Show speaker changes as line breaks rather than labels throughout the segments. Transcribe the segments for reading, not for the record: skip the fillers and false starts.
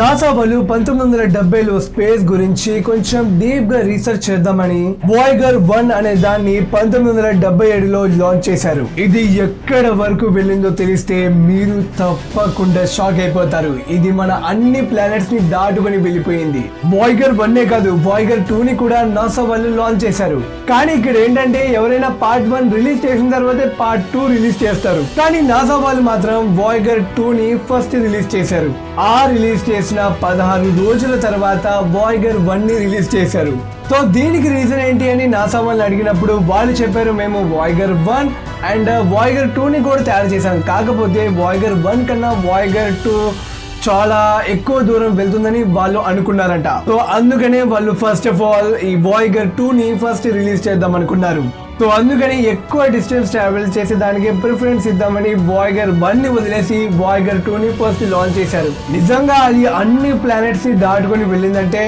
NASA వాళ్ళు 1970లో space గురించి కొంచెం డీప్ గా రీసెర్చ్ చేద్దామని వాయేజర్ 1 అనే దాన్ని 1977లో లాంచ్ చేశారు. ఇది ఎక్కడ వరకు వెళ్ళిందో తెలిస్తే మీరు తప్పకుండా షాక్ అయిపోతారు. ఇది మన అన్ని ప్లానెట్స్ ని దాటుకొని వెళ్ళిపోయింది. వాయేజర్ 1 కాదు, వాయేజర్ 2 ని కూడా నాసా వాళ్ళు లాంచ్ చేశారు. కానీ ఇక్కడ ఏంటంటే ఎవరైనా పార్ట్ 1 రిలీజ్ చేసిన తర్వాతే పార్ట్ 2 రిలీజ్ చేస్తారు. కానీ నాసా వాళ్ళు మాత్రం వాయేజర్ 2 ని ఫస్ట్ రిలీజ్ చేశారు. ఆ రిలీజ్ చేసిన 16 రోజుల తర్వాత వాయేజర్ 1 ని రిలీజ్ చేశారు. సో దీనికి రీజన్ ఏంటి అని నాసా వాళ్ళని అడిగినప్పుడు వాళ్ళు చెప్పారు, మేము వాయేజర్ 1 అండ్ వాయేజర్ 2 ని కూడా తయారు చేశాం. కాకపోతే వాయేజర్ 1 కన్నా వాయేజర్ 2 చాలా ఎక్కువ దూరం వెళ్తుందని వాళ్ళు అనుకున్నారంట. సో అందుకనే వాళ్ళు ఫస్ట్ ఆఫ్ ఆల్ ఈ వాయేజర్ 2 ని ఫస్ట్ రిలీజ్ చేద్దాం అనుకున్నారు. సో అందుకని ఎక్కువ డిస్టెన్స్ ట్రావెల్ చేసే దానికి ప్రిఫరెన్స్ ఇద్దామని వాయేజర్ 1 ని వదిలేసి వాయేజర్ 2 ని ఫస్ట్ లాంచ్ చేశారు. నిజంగా అది అన్ని ప్లానెట్స్ ని దాటుకొని వెళ్ళిందంటే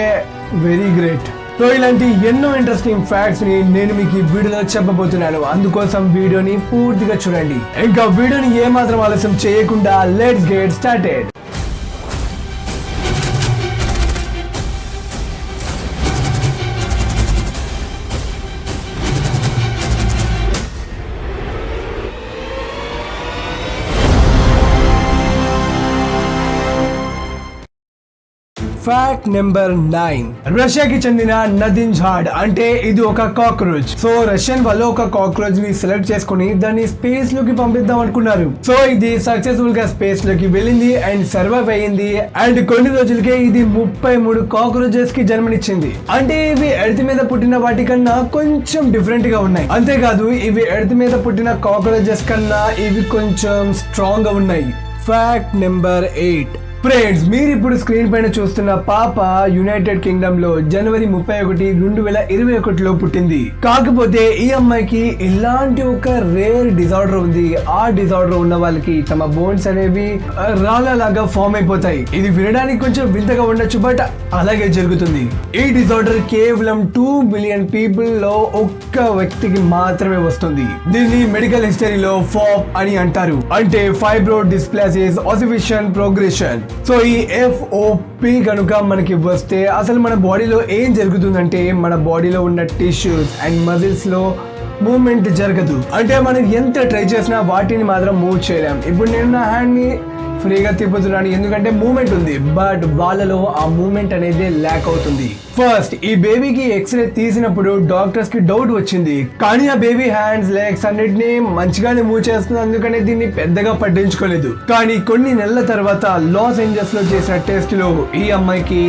వెరీ గ్రేట్. సో ఇలాంటి ఎన్నో ఇంట్రెస్టింగ్ ఫ్యాక్ట్స్ ని నేను మీకు ఈ వీడియోలో చెప్పబోతున్నాను. అందుకోసం వీడియోని పూర్తిగా చూడండి. ఇంకా వీడియోని ఏమాత్రం ఆలస్యం చేయకుండా let's get started. Fact number 9. రష్యాకి చెందిన నదిన్ ఝాడ్ అంటే ఇది ఒక కాక్రోచ్. సో రష్యన్ వాళ్ళు ఒక కాక్రోచ్ ని సెలెక్ట్ చేసుకుని దాన్ని స్పేస్ లోకి పంపిద్దాం అనుకున్నారు. సో ఇది సక్సెస్ఫుల్ గా స్పేస్ లోకి వెళ్ళింది అండ్ సర్వైవ్ అయ్యింది. అండ్ కొన్ని రోజులకే ఇది 33 కాక్రోచెస్ కి జన్మనిచ్చింది. అంటే ఇవి ఎర్త్ మీద పుట్టిన వాటి కన్నా కొంచెం డిఫరెంట్ గా ఉన్నాయి. అంతేకాదు ఇవి ఎర్త్ మీద పుట్టిన కాక్రోచెస్ కన్నా ఇవి కొంచెం స్ట్రాంగ్ గా ఉన్నాయి. Fact number 8. ఫ్రెండ్స్, మీరు ఇప్పుడు స్క్రీన్ పైన చూస్తున్న పాప యునైటెడ్ కింగ్డమ్ లో జనవరి 31, 2021లో పుట్టింది. కాకపోతే ఈ అమ్మాయికి ఇలాంటి ఒక రేర్ డిజార్డర్ ఉంది. ఆ డిజార్డర్ ఉన్న వాళ్ళకి తమ బోన్స్ అనేవి రాళ్ళలాగా ఫామ్ అయిపోతాయి. ఇది వినడానికి కొంచెం వింతగా ఉండొచ్చు, బట్ అలాగే జరుగుతుంది. ఈ డిజార్డర్ కేవలం 2 బిలియన్ పీపుల్ లో ఒక్క వ్యక్తికి మాత్రమే వస్తుంది. దీన్ని మెడికల్ హిస్టరీలో ఫాప్ అని అంటారు, అంటే ఫైబ్రో డిస్ప్లాసిస్ ఆసిఫిషన్ ప్రోగ్రెషన్. సో ఈ FOP కనుక మనకి వస్తే అసలు మన బాడీలో ఏం జరుగుతుందంటే మన బాడీలో ఉన్న టిష్యూస్ అండ్ మజిల్స్ లో మూవ్మెంట్ జరగదు. అంటే మనం ఎంత ట్రై చేసినా వాటిని మాత్రం మూవ్ చేయలేం. ఇప్పుడు నేను నా హ్యాండ్ ని ఫ్రీగా తిప్పుతున్నాను ఎందుకంటే మూవ్మెంట్ ఉంది, బట్ వాళ్ళలో ఆ మూవ్మెంట్ అనేది ల్యాక్ అవుతుంది. ఫస్ట్ ఈ బేబీకి ఎక్స్రే తీసినప్పుడు డాక్టర్స్ కి డౌట్ వచ్చింది, కానీ ఆ బేబీ హ్యాండ్స్ లెగ్స్ అన్నిటిని మంచిగానే మూవ్ చేస్తుంది, అందుకనే దీన్ని పెద్దగా పట్టించుకోలేదు. కానీ కొన్ని నెలల తర్వాత లాస్ ఏంజల్స్ లో చేసిన టెస్ట్ లో ఈ అమ్మాయికి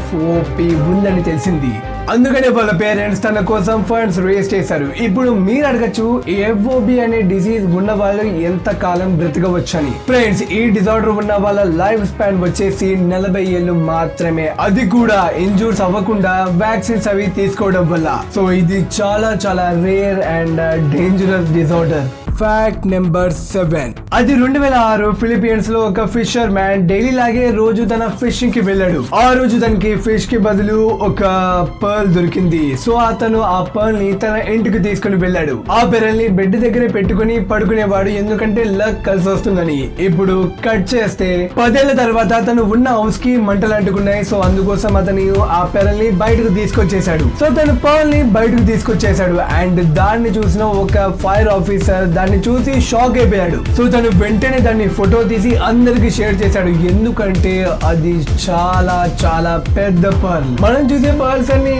FOP ఉందని తెలిసింది. అందుకనే వాళ్ళ పేరెంట్స్ తన కోసం ఫండ్స్ రేస్ చేశారు. ఇప్పుడు మీరు అడగచ్చు, ఈ FOP అనే డిసీజ్ ఉన్న వాళ్ళు ఎంత కాలం బ్రతకవచ్చని. ఫ్రెండ్స్, ఈ డిజార్డర్ ఉన్న వాళ్ళ లైఫ్ స్పాన్ వచ్చేసి 40 ఏళ్ళు మాత్రమే. అది కూడా ఇంజూర్స్ అవ్వకుండా వ్యాక్సిన్స్ అవి తీసుకోవడం వల్ల. సో ఇది చాలా చాలా rare and dangerous disorder. Fact number 7. అది 2006 ఫిలిప్పీన్స్ లో ఒక ఫిషర్ మ్యాన్ డైలీ లాగే రోజు తన ఫిషింగ్ కి వెళ్ళాడు. ఆ రోజు తనకి ఫిష్ కి బదులు ఒక పర్ల్ దొరికింది. సో అతను ఆ పర్ల్ ని తన ఇంటికి తీసుకుని వెళ్ళాడు. ఆ పెరల్ ని బెడ్ దగ్గరే పెట్టుకుని పడుకునేవాడు, ఎందుకంటే లక్ కలిసి వస్తుందని. ఇప్పుడు కట్ చేస్తే 10 ఏళ్ల తర్వాత అతను ఉన్న హౌస్ కి మంటలు అంటుకున్నాయి. సో అందుకోసం అతను ఆ పెరల్ ని బయటకు తీసుకొచ్చేసాడు. సో తన పర్ల్ ని బయటకు తీసుకొచ్చేసాడు అండ్ దాన్ని చూసిన ఒక ఫైర్ ఆఫీసర్ దాన్ని చూసి షాక్ అయిపోయాడు. సో తను వెంటనే దాన్ని ఫోటో తీసి అందరికి షేర్ చేశాడు, ఎందుకంటే అది చాలా చాలా పెద్ద పర్ల్. మనం చూసే పర్ల్స్ అన్ని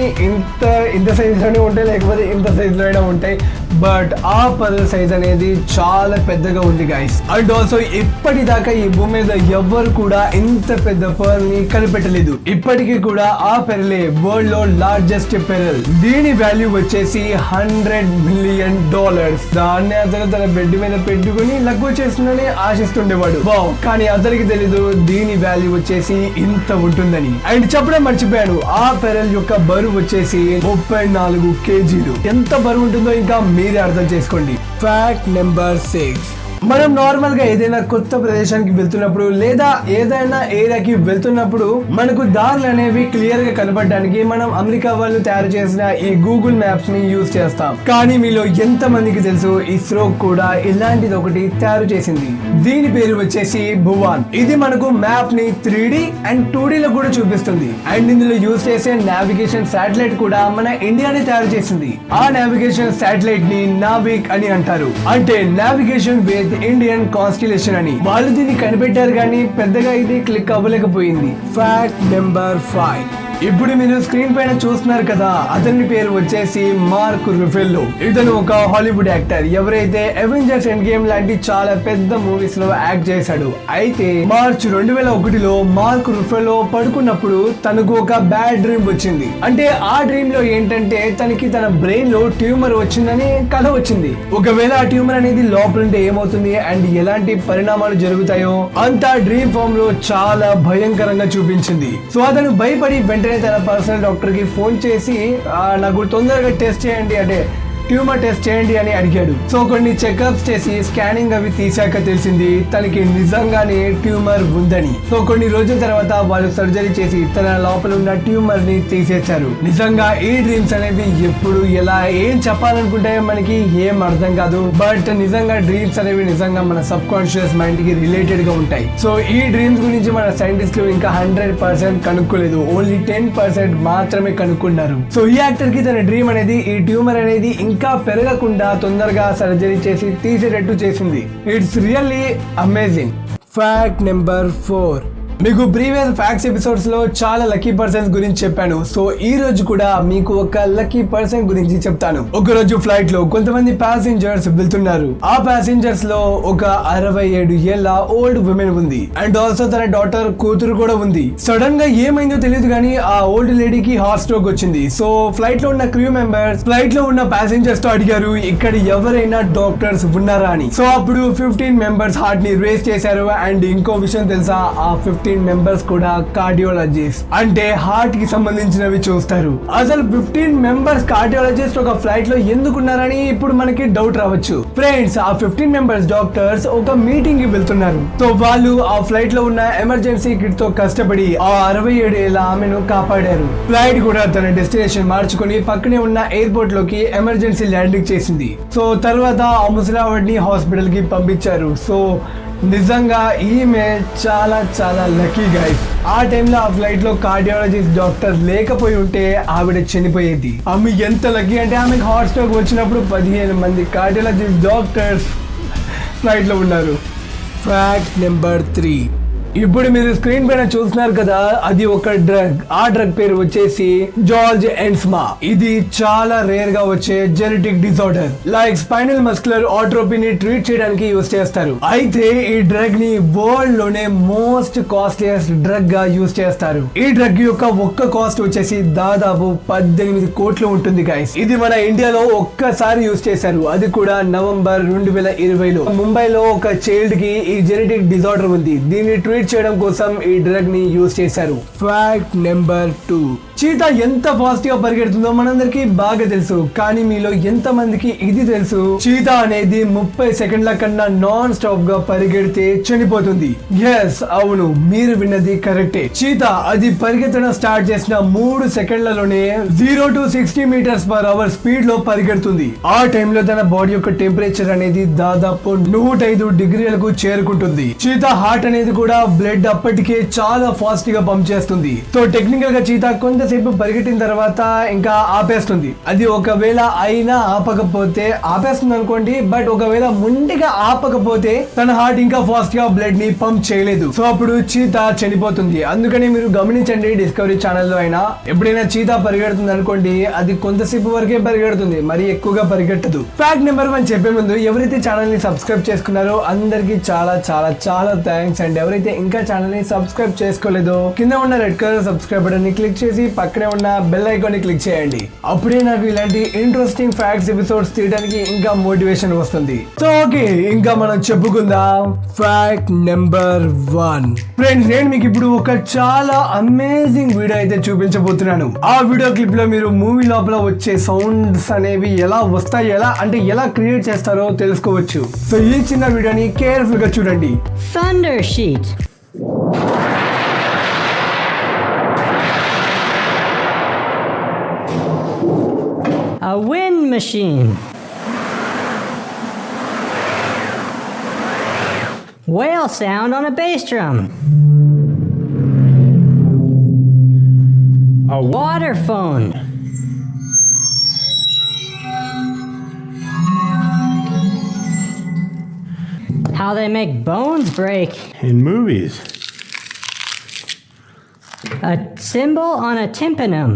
ఇంత సైజ్ లోనే ఉంటాయి, లేకపోతే ఇంత సైజ్ లో ఉంటాయి, బట్ ఆ పర్ల్ సైజ్ అనేది చాలా పెద్దగా ఉంది గైస్. అండ్ ఆల్సో ఇప్పటిదాకా ఈ భూమి మీద ఎవ్వరు కూడా ఇంత పెద్ద పర్ల్ ని కనిపెట్టలేదు. ఇప్పటికీ కూడా ఆ పెరలే వరల్డ్ లో లార్జెస్ట్ పెరల్. దీని వాల్యూ వచ్చేసి $100 మిలియన్. దాన్ని అతను తన బెడ్ మీద పెట్టుకుని లగ్గు చేస్తుందని ఆశిస్తుండేవాడు. కానీ అతనికి తెలీదు దీని వాల్యూ వచ్చేసి ఇంత ఉంటుందని. అండ్ చెప్పడం మర్చిపోయాను, ఆ పెరల్ యొక్క బరువు వచ్చేసి 34 kgs. ఎంత బరువు ఉంటుందో ఇంకా మీరే అర్థం చేసుకోండి. Fact number 6. మనం నార్మల్ గా ఏదైనా కొత్త ప్రదేశానికి వెళ్తున్నప్పుడు లేదా ఏదైనా ఏరియాకి వెళ్తున్నప్పుడు మనకు దారులు అనేవి క్లియర్ గా కనబడడానికి మనం అమెరికా వాళ్ళు తయారు చేసిన ఈ గూగుల్ మ్యాప్స్ ని యూజ్ చేస్తాం. కానీ మీలో ఎంత మందికి తెలుసు ఇస్రో కూడా ఇలాంటిది ఒకటి తయారు చేసింది. దీని పేరు వచ్చేసి భువాన్. ఇది మనకు మ్యాప్ ని 3D అండ్ 2D లో కూడా చూపిస్తుంది. అండ్ ఇందులో యూజ్ చేసే నావిగేషన్ శాటిలైట్ కూడా మన ఇండియానే తయారు చేసింది. ఆ నావిగేషన్ శాటిలైట్ ని నావిక్ అని అంటారు. అంటే నావిగేషన్ విత్ ఇండియన్ కాన్స్టిలేషన్ అని. వాళ్ళు దీన్ని కనిపెట్టారు కానీ పెద్దగా ఇది క్లిక్ అవ్వలేకపోయింది. Fact number 5. ఇప్పుడు మీరు స్క్రీన్ పైన చూస్తున్నారు కదా, అతని పేరు వచ్చేసి మార్క్ రుఫెల్లో. ఇతను ఒక హాలీవుడ్ యాక్టర్. ఎవరైతే అవెంజర్స్ ఎండ్ గేమ్ లాంటి చాలా పెద్ద మూవీస్ లో యాక్ట్ చేశాడు. అయితే మార్చ్ 2001లో మార్క్ రుఫెల్లో పడుకున్నప్పుడు తనకు ఒక బ్యాడ్ డ్రీమ్ వచ్చింది. అంటే ఆ డ్రీమ్ లో ఏంటంటే తనకి తన బ్రెయిన్ లో ట్యూమర్ వచ్చిందని కల వచ్చింది. ఒకవేళ ఆ ట్యూమర్ అనేది లోపల ఉంటే ఏమవుతుంది అండ్ ఎలాంటి పరిణామాలు జరుగుతాయో అంతా డ్రీమ్ ఫామ్ లో చాలా భయంకరంగా చూపించింది. సో అతను భయపడి తన పర్సనల్ డాక్టర్ కి ఫోన్ చేసి నాకు తొందరగా టెస్ట్ చేయండి, అంటే ట్యూమర్ టెస్ట్ చేయండి అని అడిగాడు. సో కొన్ని చెకప్స్ చేసి స్కానింగ్ అవి తీసాక తెలిసింది తనకి నిజంగానే ట్యూమర్ ఉందని. సో కొన్ని రోజుల తర్వాత వాళ్ళు సర్జరీ చేసి తన లోపల ఉన్న ట్యూమర్ ని తీసేశారు. నిజంగా ఈ డ్రీమ్స్ అనేవి ఎప్పుడు ఎలా ఏం చెప్పాలనుకుంటే మనకి ఏం అర్థం కాదు. బట్ నిజంగా డ్రీమ్స్ అనేవి నిజంగా మన సబ్ కాన్షియస్ మైండ్ కి రిలేటెడ్ గా ఉంటాయి. సో ఈ డ్రీమ్స్ గురించి మన సైంటిస్టులు ఇంకా 100% కనుక్కోలేదు. ఓన్లీ 10% మాత్రమే కనుక్కున్నారు. సో ఈ యాక్టర్ కి తన డ్రీమ్ అనేది ఈ ట్యూమర్ అనేది ఇంకా పెరగకుండా తొందరగా సర్జరీ చేసి తీసేటట్టు చేసింది. It's really amazing. Fact number 4. మీకు ప్రీవియస్ ఫ్యాక్ట్స్ ఎపిసోడ్స్ లో చాలా లక్కీ పర్సన్స్ గురించి చెప్పాను. సో ఈ రోజు కూడా మీకు ఒక లక్కీ పర్సన్ గురించి చెప్తాను. ఒక రోజు ఫ్లైట్ లో కొంతమంది ప్యాసింజర్స్ వెళ్తున్నారు. ఆ ప్యాసింజర్స్ లో ఒక 67 ఏళ్ల ఓల్డ్ ఉమెన్ ఉంది. అండ్ ఆల్సో తన డాటర్ కూతురు కూడా ఉంది. సడన్ గా ఏమైందో తెలియదు కానీ ఆ ఓల్డ్ లేడీకి హార్ట్ స్ట్రోక్ వచ్చింది. సో ఫ్లైట్ లో ఉన్న క్రూ మెంబర్స్ ఫ్లైట్ లో ఉన్న ప్యాసింజర్స్ తో అడిగారు ఇక్కడ ఎవరైనా డాక్టర్స్ ఉన్నారా అని. సో అప్పుడు 15 మెంబర్స్ హార్ట్ ని రేస్ చేశారు. అండ్ ఇంకో విషయం తెలుసా, ఆ 15 మెంబర్స్ కూడా కార్డియాలజిస్ట్, అంటే హార్ట్ కి సంబంధించినవి చూస్తారు. అసలు 15 మెంబర్స్ కార్డియాలజిస్ట్ ఒక ఫ్లైట్ లో ఎందుకున్నారని ఇప్పుడు మనకి డౌట్ రావచ్చు. ఫ్రెండ్స్, ఆ 15 మెంబర్స్ డాక్టర్స్ ఒక మీటింగ్ కి వెళ్తున్నారు. సో వాళ్ళు ఆ ఫ్లైట్ లో ఉన్న ఎమర్జెన్సీ కిట్ తో కష్టపడి ఆ 67 ఏళ్ల ఆమెను కాపాడారు. ఫ్లైట్ కూడా తన డెస్టినేషన్ మార్చుకుని పక్కనే ఉన్న ఎయిర్పోర్ట్ లోకి ఎమర్జెన్సీ ల్యాండింగ్ చేసింది. సో తర్వాత ఆ ముసలావిడ్ని హాస్పిటల్ కి పంపించారు. సో నిజంగా ఈమె చాలా చాలా లక్కీ గైస్. ఆ టైంలో ఆ ఫ్లైట్ లో కార్డియాలజిస్ట్ డాక్టర్ లేకపోయి ఉంటే ఆవిడ చనిపోయేది. ఆమె ఎంత లక్కీ అంటే ఆమెకు హార్ట్ స్ట్రోక్ వచ్చినప్పుడు 15 మంది కార్డియాలజిస్ట్ డాక్టర్స్ ఫ్లైట్ లో ఉన్నారు. Fact number 3. ఇప్పుడు మీరు స్క్రీన్ పైన చూస్తున్నారు కదా, అది ఒక డ్రగ్. ఆ డ్రగ్ పేరు వచ్చేసి జార్జ్ ఎన్స్మా. ఇది చాలా రేర్ గా వచ్చే genetic disorder like spinal muscular ఆట్రోపీని ట్రీట్ చేయడానికి యూజ్ చేస్తారు. అయితే ఈ డ్రగ్ ని వరల్డ్ లోనే మోస్ట్ కాస్ట్లీయెస్ట్ డ్రగ్ గా యూజ్ చేస్తారు. ఈ డ్రగ్ యొక్క ఒక్క కాస్ట్ వచ్చేసి దాదాపు 18 కోట్లు ఉంటుంది గైస్. ఇది మన ఇండియాలో ఒక్కసారి యూజ్ చేశారు. అది కూడా నవంబర్ 2020లో ముంబైలో ఒక చైల్డ్ కి ఈ జెనెటిక్ డిజార్డర్ ఉంది. దీన్ని ట్రీట్ చేయడం కోసం ఈ డ్రగ్ ని యూజ్ చేశారు. Fact number 2. చీతా ఎంత ఫాస్ట్ గా పరిగెడుతుందో మనందరికి బాగా తెలుసు. కానీ మీలో ఎంత మందికి ఇది తెలుసు, చీతా అనేది 30 సెకండ్ల కన్నా నాన్ స్టాప్ గా పరిగెడితే చనిపోతుంది. ఎస్, అవును, మీరు విన్నది కరెక్టే. చీతా అది పరిగెత్తడం స్టార్ట్ చేసిన 3 సెకండ్లలోనే 0 to 60 meters per hour speed లో పరిగెడుతుంది. ఆ టైంలో తన బాడీ యొక్క టెంపరేచర్ అనేది దాదాపు 105 డిగ్రీలకు చేరుకుంటుంది. చీతా హార్ట్ అనేది కూడా బ్లడ్ అప్పటికే చాలా ఫాస్ట్ గా పంప్ చేస్తుంది. సో టెక్నికల్ గా చీతా కొంతసేపు పరిగెట్టిన తర్వాత ఇంకా ఆపేస్తుంది. అది ఒకవేళ అయినా ఆపకపోతే ఆపేస్తుంది అనుకోండి, బట్ ఒకవేళ ముందుగా ఆపకపోతే తన హార్ట్ ఇంకా ఫాస్ట్ గా బ్లడ్ ని పంప్ చేయలేదు. సో అప్పుడు చీతా చనిపోతుంది. అందుకని మీరు గమనించండి, డిస్కవరీ ఛానల్లో అయినా ఎప్పుడైనా చీతా పరిగెడుతుంది అనుకోండి, అది కొంతసేపు వరకే పరిగెడుతుంది, మరి ఎక్కువగా పరిగెట్టదు. ఫ్యాక్ట్ నెంబర్ 1 చెప్పే ముందు ఎవరైతే ఛానల్ ని సబ్స్క్రైబ్ చేసుకున్నారో అందరికి చాలా చాలా చాలా థ్యాంక్స్. అండ్ ఎవరైతే ఇంకా ఛానల్ ని సబ్స్క్రైబ్ చేసుకోలేదో కింద ఉన్న రెడ్ కలర్ సబ్స్క్రైబ్ బటన్ ని క్లిక్ చేసి పక్కనే ఉన్న బెల్ ఐకాన్ ని క్లిక్ చేయండి. అప్పుడే నాకు ఇలాంటి ఇంట్రెస్టింగ్ ఫ్యాక్ట్స్ ఎపిసోడ్స్ తీయడానికి ఇంకా మోటివేషన్ వస్తుంది. సో ఓకే, ఇంకా మనం చెప్పుకుందాం. Fact number 1. ఫ్రెండ్స్, నేను మీకు ఇప్పుడు ఒక చాలా అమేజింగ్ వీడియో అయితే చూపించబోతున్నాను. ఆ వీడియో క్లిప్ లో మీరు మూవీ లోపల వచ్చే సౌండ్స్ అనేవి ఎలా వస్తాయి, ఎలా క్రియేట్ చేస్తారో తెలుసుకోవచ్చు. సో ఈ చిన్న వీడియోని కేర్ఫుల్ గా చూడండి.
Thunder sheet. A wind machine. Whale sound on a bass drum. A water phone. How they make bones break.
In movies.
A cymbal on a tympanum.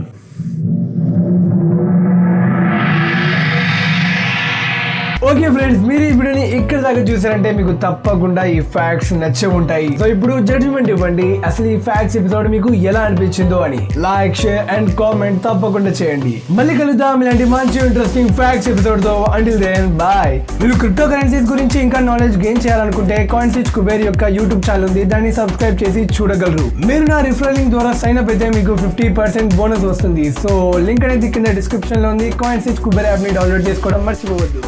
Okay friends, మీరు ఈ వీడియోని ఇక్కడ దాకా చూసారంటే మీకు తప్పకుండా ఈ ఫ్యాక్ట్స్ నచ్చే ఉంటాయి. సో ఇప్పుడు జడ్జిమెంట్ ఇవ్వండి, అసలు ఈ ఫ్యాక్ట్స్ ఎపిసోడ్ మీకు ఎలా అనిపించిందో అని. లైక్, షేర్ అండ్ కామెంట్ తప్పకుండా చేయండి. మళ్ళీ కలుద్దాం ఇలాంటి మంచి ఇంట్రెస్టింగ్ ఫ్యాక్ట్స్ ఎపిసోడ్ తో. Until then bye. మీరు క్రిప్టో కరెన్సీస్ గురించి ఇంకా నాలెడ్జ్ గెయిన్ చేయాలనుకుంటే కాయిన్స్విచ్ కుబేర్ యొక్క యూట్యూబ్ ఛానల్ ఉంది, దాన్ని సబ్స్క్రైబ్ చేసి చూడగలరు. మీరు నా రిఫరల్ లింక్ ద్వారా సైన్ అప్ అయితే మీకు 50% బోనస్ వస్తుంది. సో లింక్ అనేది కింద డిస్క్రిప్షన్ లో ఉంది. కాయిన్స్విచ్ కుబేర్ యాప్ ని డౌన్లోడ్ చేసుకోవడం మర్చిపోవద్దు.